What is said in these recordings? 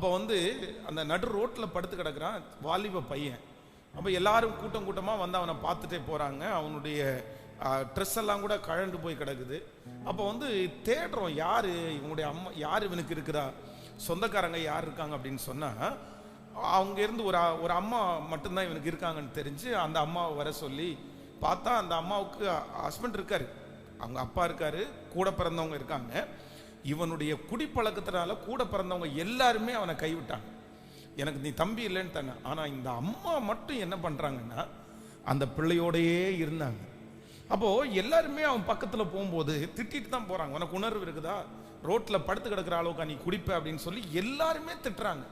அப்போ அந்த நடு ரோட்டில் படுத்து கிடக்குறான் வாலிப பையன். அப்போ எல்லாரும் கூட்டம் கூட்டமாக வந்து அவனை பார்த்துட்டே போகிறாங்க. அவனுடைய ட்ரெஸ் எல்லாம் கூட கழண்டு போய் கிடக்குது. அப்போ தேடுறோம், யார் இவனுடைய அம்மா, யார் இவனுக்கு இருக்கிறா, சொந்தக்காரங்க யார் இருக்காங்க அப்படின்னு சொன்னால் அவங்க இருந்து ஒரு அம்மா மட்டும்தான் இவனுக்கு இருக்காங்கன்னு தெரிஞ்சு அந்த அம்மாவை வர சொல்லி பார்த்தா அந்த அம்மாவுக்கு ஹஸ்பண்ட் இருக்காரு, அவங்க அப்பா இருக்காரு, கூட பிறந்தவங்க இருக்காங்க. இவனுடைய குடிப்பழக்கத்தினால கூட பிறந்தவங்க எல்லாருமே அவனை கைவிட்டாங்க. எனக்கு நீ தம்பி இல்லைன்னு தானே. ஆனால் இந்த அம்மா மட்டும் என்ன பண்ணுறாங்கன்னா அந்த பிள்ளையோடையே இருந்தாங்க. அப்போது எல்லாருமே அவன் பக்கத்தில் போகும்போது திட்டிட்டு தான் போகிறாங்க. உனக்கு உணர்வு இருக்குதா, ரோட்டில் படுத்து கிடக்கிற அளவுக்கு நீ குடிப்ப அப்படின்னு சொல்லி எல்லாருமே திட்டுறாங்க.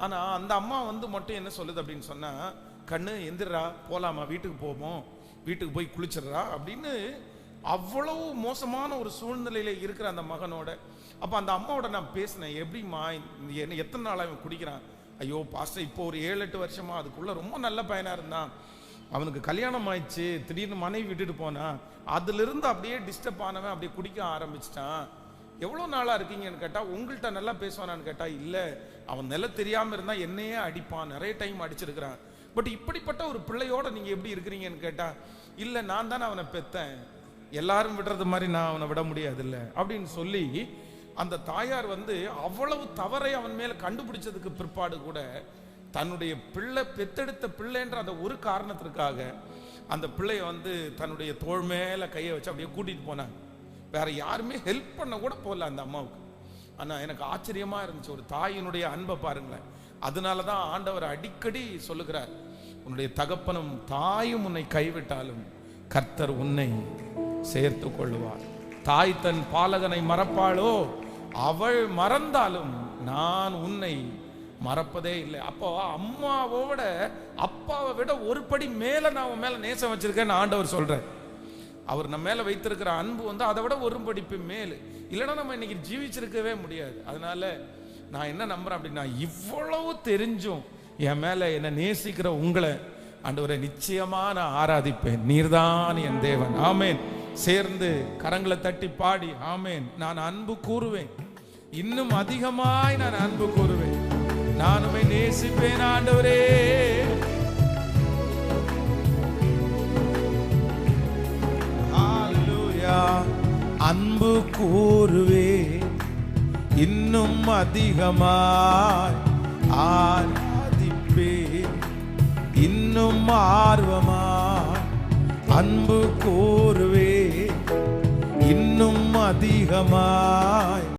ஆனால் அந்த அம்மா மட்டும் என்ன சொல்லுது அப்படின்னு சொன்னால், கண்ணு எந்திரா, போகலாமா, வீட்டுக்கு போவோம், வீட்டுக்கு போய் குளிச்சிடுறா அப்படின்னு அவ்வளவு மோசமான ஒரு சூழ்நிலையில் இருக்கிற அந்த மகனோட. அப்போ அந்த அம்மாவோட நான் பேசினேன், எப்படிம்மா என்ன எத்தனை நாளாக அவன் குடிக்கிறான்? ஐயோ பாஸ்டர், இப்போ ஒரு 7-8 வருஷமா, அதுக்குள்ளே ரொம்ப நல்ல பையனாக இருந்தான், அவனுக்கு கல்யாணம் ஆயிடுச்சு, திடீர்னு மனைவி விட்டுட்டு போனான், அதிலிருந்து அப்படியே டிஸ்டர்ப் ஆனவன் அப்படியே குடிக்க ஆரம்பிச்சிட்டான். எவ்வளோ நாளாக இருக்கீங்கன்னு கேட்டால், உங்கள்கிட்ட நல்லா பேசுவானான்னு கேட்டால் இல்லை, அவன் நில தெரியாமல் இருந்தால் என்னையே அடிப்பான், நிறைய டைம் அடிச்சிருக்கிறான். பட் இப்படிப்பட்ட ஒரு பிள்ளையோட நீங்கள் எப்படி இருக்கிறீங்கன்னு கேட்டால், இல்லை நான் தானே அவனை பெத்தேன், எல்லாரும் விடுறது மாதிரி நான் அவனை விட முடியாதுல்ல அப்படின்னு சொல்லி அந்த தாயார் அவ்வளவு தவறை அவன் மேலே கண்டுபிடிச்சதுக்கு பிற்பாடு கூட தன்னுடைய பிள்ளை, பெத்தெடுத்த பிள்ளைன்ற அந்த ஒரு காரணத்திற்காக அந்த பிள்ளைய தன்னுடைய தோள் மேலே கையை வச்சு அப்படியே கூட்டிகிட்டு போனாங்க. வேற யாருமே ஹெல்ப் பண்ண கூட போகல அந்த அம்மாவுக்கு. ஆனால் எனக்கு ஆச்சரியமா இருந்துச்சு, ஒரு தாயினுடைய அன்பை பாருங்களேன். அதனால தான் ஆண்டவர் அடிக்கடி சொல்லுகிறார், உன்னுடைய தகப்பனும் தாயும் உன்னை கைவிட்டாலும் கர்த்தர் உன்னை சேர்த்து கொள்ளுவார். தாய் தன் பாலகனை மறப்பாளோ, அவள் மறந்தாலும் நான் உன்னை மறப்பதே இல்லை. அப்போ அம்மாவோட அப்பாவை விட ஒரு படி மேல நான் உன் மேல நேசம் வச்சிருக்கேன்னு ஆண்டவர் சொல்றேன். அவர் நம்ம மேல வைத்திருக்கிற அன்பு அதை விட ஒரு படிப்பு மேலு. இல்லைன்னா நம்ம இன்னைக்கு ஜீவிச்சிருக்கவே முடியாது. அதனால நான் என்ன நம்புறேன் அப்படின்னா, இவ்வளவு தெரிஞ்சும் என் மேல என்ன நேசிக்கிற உங்களை ஆண்டவரை நிச்சயமா நான் ஆராதிப்பேன். நீர்தான் என் தேவன். ஆமேன். சேர்ந்து கரங்களை தட்டி பாடி ஆமேன். நான் அன்பு கூறுவேன், இன்னும் அதிகமாய் நான் அன்பு கூறுவேன், நானுமே நேசிப்பேன் ஆண்டவரே. ஹல்லேலூயா. அன்பு கூறுவேன், இன்னும் அதிகமாய் ஆராதிப்பேன், இன்னும் ஆர்வமாய் அன்பு கூறுவேன், இன்னும் அதிகமாய்